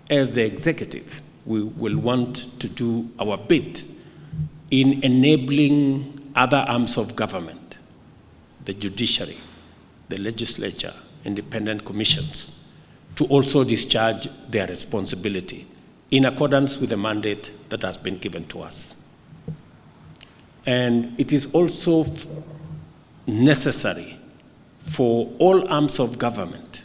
As the executive, we will want to do our bit in enabling other arms of government, the judiciary, the legislature, independent commissions, to also discharge their responsibility in accordance with the mandate that has been given to us. And it is also necessary for all arms of government,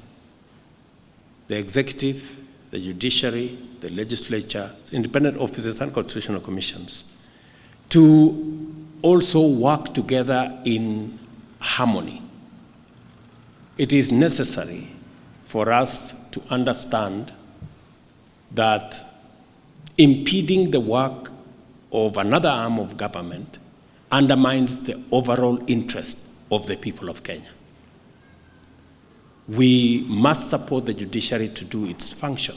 the executive, the judiciary, the legislature, independent officers, and constitutional commissions, to also work together in harmony. It is necessary for us to understand that impeding the work of another arm of government undermines the overall interest of the people of Kenya. We must support the judiciary to do its function.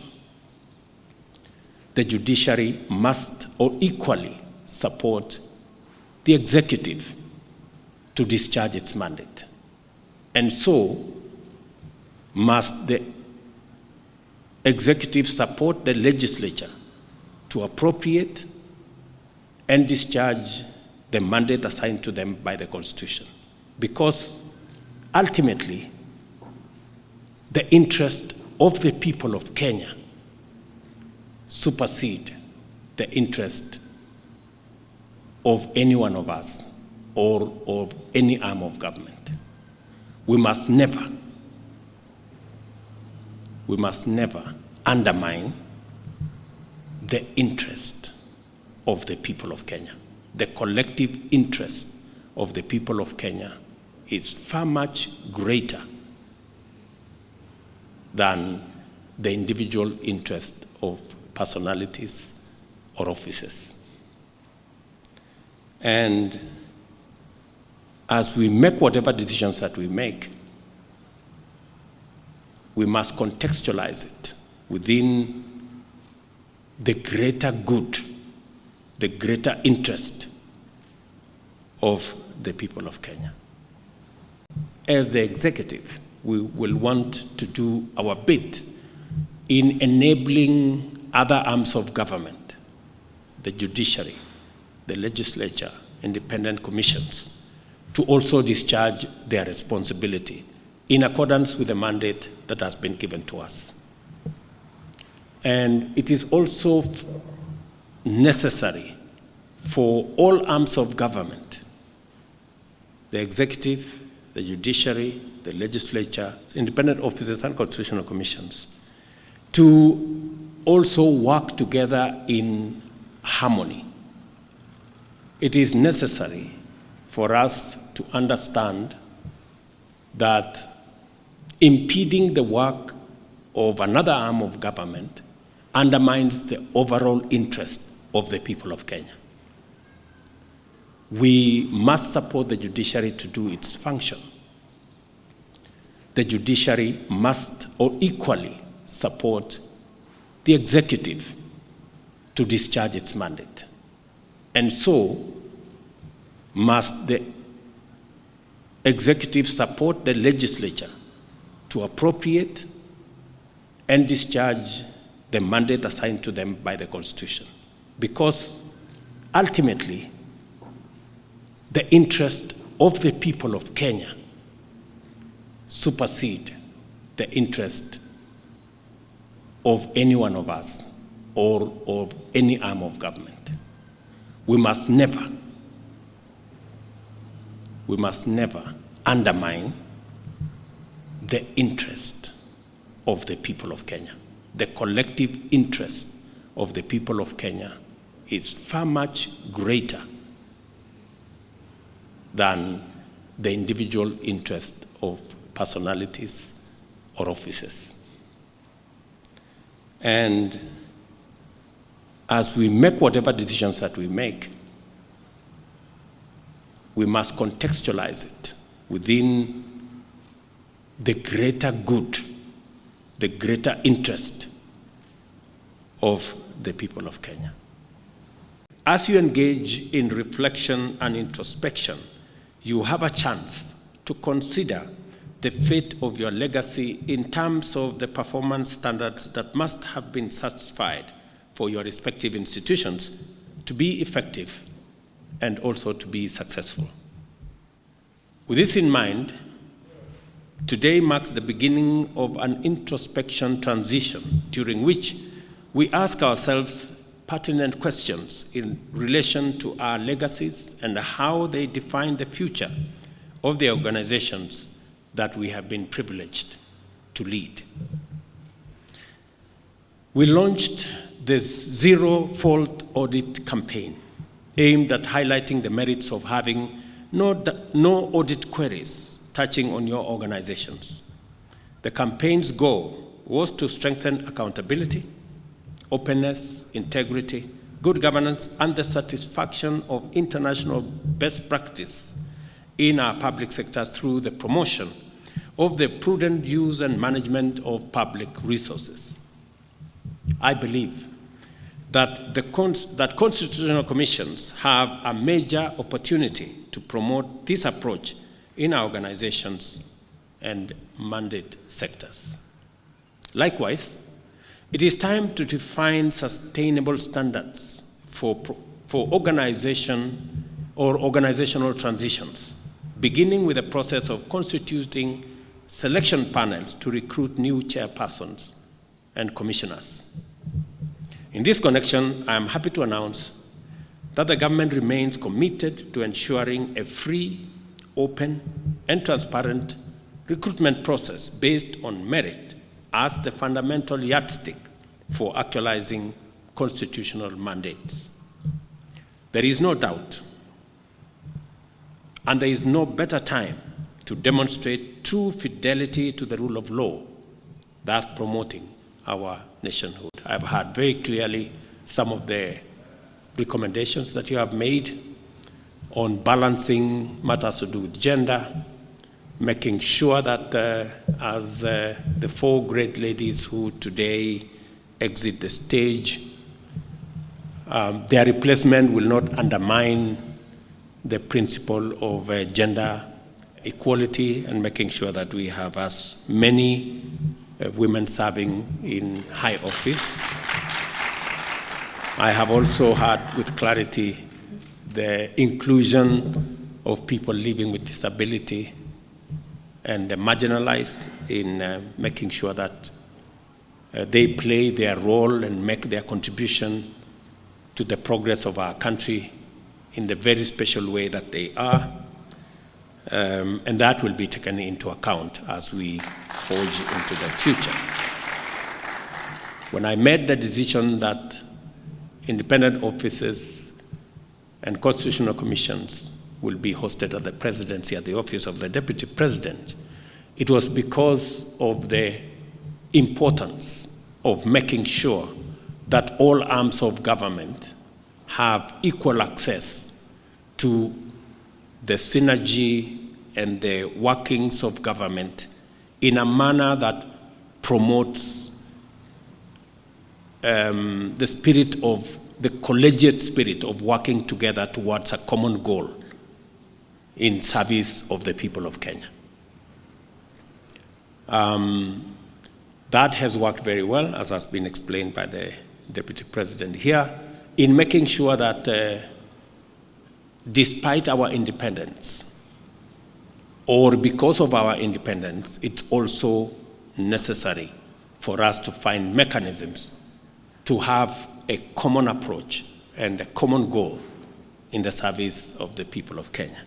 The judiciary must or equally support the executive to discharge its mandate. And so must the executive support the legislature to appropriate and discharge the mandate assigned to them by the Constitution. Because ultimately, the interest of the people of Kenya supersede the interest of any one of us or of any arm of government. We must never undermine the interest of the people of Kenya. The collective interest of the people of Kenya is far much greater than the individual interest of personalities or offices. And as we make whatever decisions that we make, we must contextualize it within the greater good, the greater interest of the people of Kenya. As the executive, we will want to do our bit in enabling other arms of government, the judiciary, the legislature, independent commissions, to also discharge their responsibility in accordance with the mandate that has been given to us. And it is also necessary for all arms of government, the executive, the judiciary, the legislature, independent officers, and constitutional commissions, to also work together in harmony. It is necessary for us to understand that impeding the work of another arm of government undermines the overall interest of the people of Kenya. We must support the judiciary to do its function. The judiciary must or equally support the executive to discharge its mandate. And so must the executive support the legislature to appropriate and discharge the mandate assigned to them by the Constitution. Because ultimately, the interest of the people of Kenya supersede the interest of any one of us or of any arm of government. We must never undermine the interest of the people of Kenya. The collective interest of the people of Kenya is far much greater than the individual interest of personalities or offices. And as we make whatever decisions that we make, we must contextualize it within the greater good, the greater interest of the people of Kenya. As you engage in reflection and introspection, you have a chance to consider the fate of your legacy in terms of the performance standards that must have been satisfied for your respective institutions to be effective and also to be successful. With this in mind, today marks the beginning of an introspection transition during which we ask ourselves pertinent questions in relation to our legacies and how they define the future of the organizations that we have been privileged to lead. We launched this Zero Fault Audit campaign aimed at highlighting the merits of having no audit queries touching on your organizations. The campaign's goal was to strengthen accountability, openness, integrity, good governance, and the satisfaction of international best practice in our public sector through the promotion of the prudent use and management of public resources. I believe that that constitutional commissions have a major opportunity to promote this approach in our organizations and mandate sectors. Likewise, it is time to define sustainable standards for organization or organizational transitions, beginning with the process of constituting selection panels to recruit new chairpersons and commissioners. In this connection, I am happy to announce that the government remains committed to ensuring a free, open, and transparent recruitment process based on merit as the fundamental yardstick for actualizing constitutional mandates. There is no doubt, and there is no better time to demonstrate true fidelity to the rule of law, thus promoting our nationhood. I've heard very clearly some of the recommendations that you have made on balancing matters to do with gender, making sure that as the four great ladies who today exit the stage, their replacement will not undermine the principle of gender equality, and making sure that we have as many women serving in high office. I have also heard with clarity the inclusion of people living with disability and the marginalized in making sure that they play their role and make their contribution to the progress of our country in the very special way that they are. And that will be taken into account as we forge into the future. When I made the decision that independent offices and constitutional commissions will be hosted at the presidency, at the office of the deputy president, it was because of the importance of making sure that all arms of government have equal access to the synergy and the workings of government in a manner that promotes the spirit of the collegiate spirit of working together towards a common goal in service of the people of Kenya. That has worked very well, as has been explained by the Deputy President here, in making sure that despite our independence, or because of our independence, it's also necessary for us to find mechanisms to have a common approach and a common goal in the service of the people of Kenya.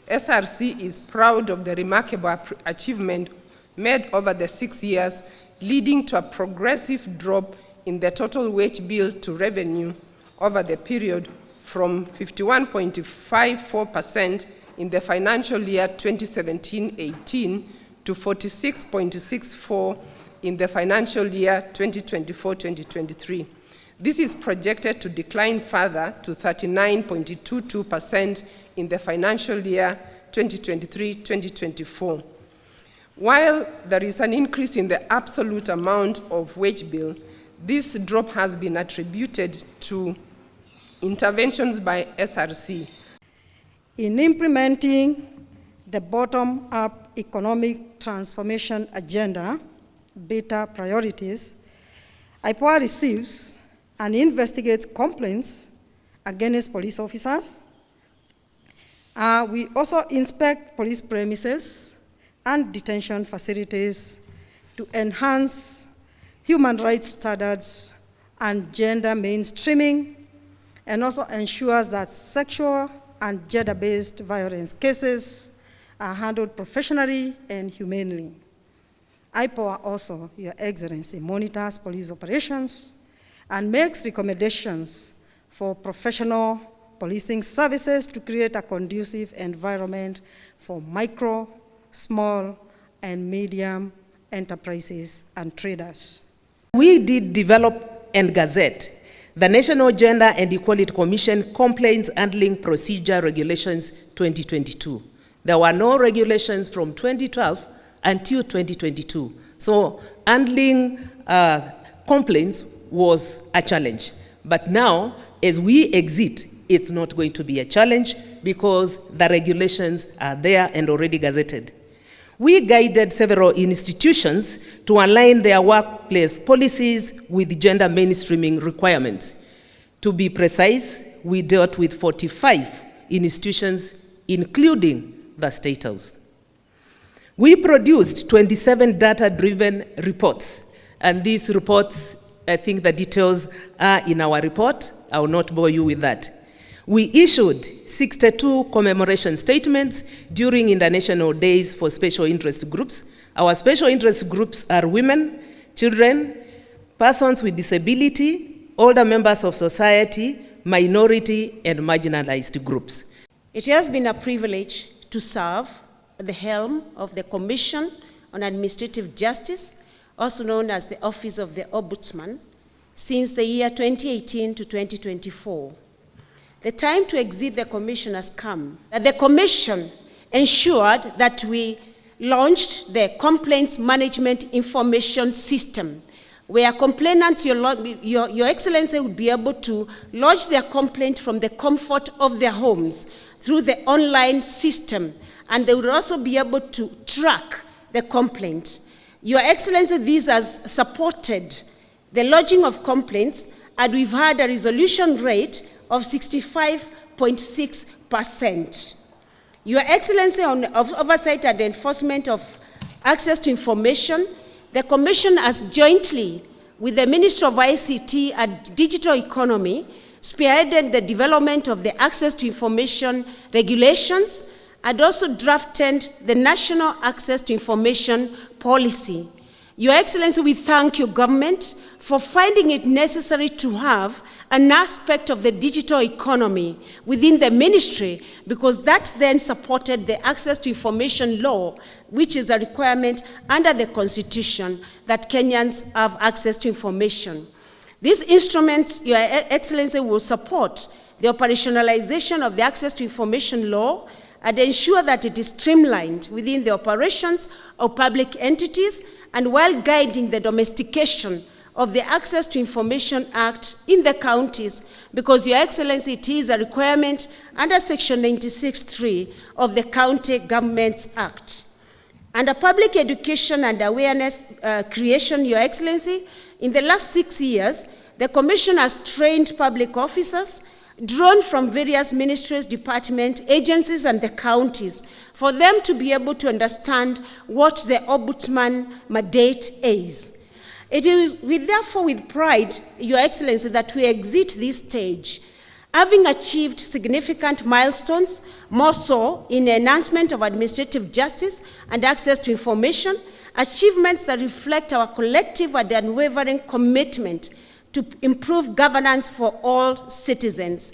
SRC is proud of the remarkable achievement made over the 6 years, leading to a progressive drop in the total wage bill to revenue over the period from 51.54% in the financial year 2017-18 to 46.64% in the financial year 2024-2023. This is projected to decline further to 39.22% in the financial year 2023-2024. While there is an increase in the absolute amount of wage bill, this drop has been attributed to interventions by SRC. In implementing the bottom-up economic transformation agenda, beta priorities, IPOA receives and investigates complaints against police officers. We also inspect police premises and detention facilities to enhance human rights standards and gender mainstreaming, and also ensures that sexual and gender-based violence cases are handled professionally and humanely. IPOA also, Your Excellency, monitors police operations and makes recommendations for professional policing services to create a conducive environment for micro, small, and medium enterprises and traders. We did develop and gazette the National Gender and Equality Commission Complaints Handling Procedure Regulations 2022. There were no regulations from 2012 until 2022. So handling complaints was a challenge. But now, as we exit, it's not going to be a challenge because the regulations are there and already gazetted. We guided several institutions to align their workplace policies with gender mainstreaming requirements. To be precise, we dealt with 45 institutions, including the State House. We produced 27 data-driven reports, and these reports, I think the details are in our report. I will not bore you with that. We issued 62 commemoration statements during International Days for Special Interest Groups. Our special interest groups are women, children, persons with disability, older members of society, minority, and marginalized groups. It has been a privilege to serve at the helm of the Commission on Administrative Justice, also known as the Office of the Ombudsman, since the year 2018 to 2024. The time to exit the Commission has come. The Commission ensured that we launched the Complaints Management Information System, where complainants, Your Excellency, would be able to lodge their complaint from the comfort of their homes through the online system, and they would also be able to track the complaint. Your Excellency, this has supported the lodging of complaints, and we've had a resolution rate of 65.6%. Your Excellency, on oversight and enforcement of access to information, the Commission has jointly with the Ministry of ICT and Digital Economy spearheaded the development of the access to information regulations and also drafted the National Access to Information Policy. Your Excellency, we thank your government for finding it necessary to have an aspect of the digital economy within the ministry, because that then supported the access to information law, which is a requirement under the Constitution that Kenyans have access to information. These instruments, Your Excellency, will support the operationalization of the access to information law and ensure that it is streamlined within the operations of public entities, and while guiding the domestication of the Access to Information Act in the counties, because, Your Excellency, it is a requirement under Section 96(3) of the County Governments Act. Under public education and awareness creation, Your Excellency, in the last 6 years, the Commission has trained public officers drawn from various ministries, departments, agencies, and the counties for them to be able to understand what the Ombudsman mandate is. It is therefore with pride, Your Excellency, that we exit this stage, having achieved significant milestones, more so in the enhancement of administrative justice and access to information, achievements that reflect our collective and unwavering commitment to improve governance for all citizens.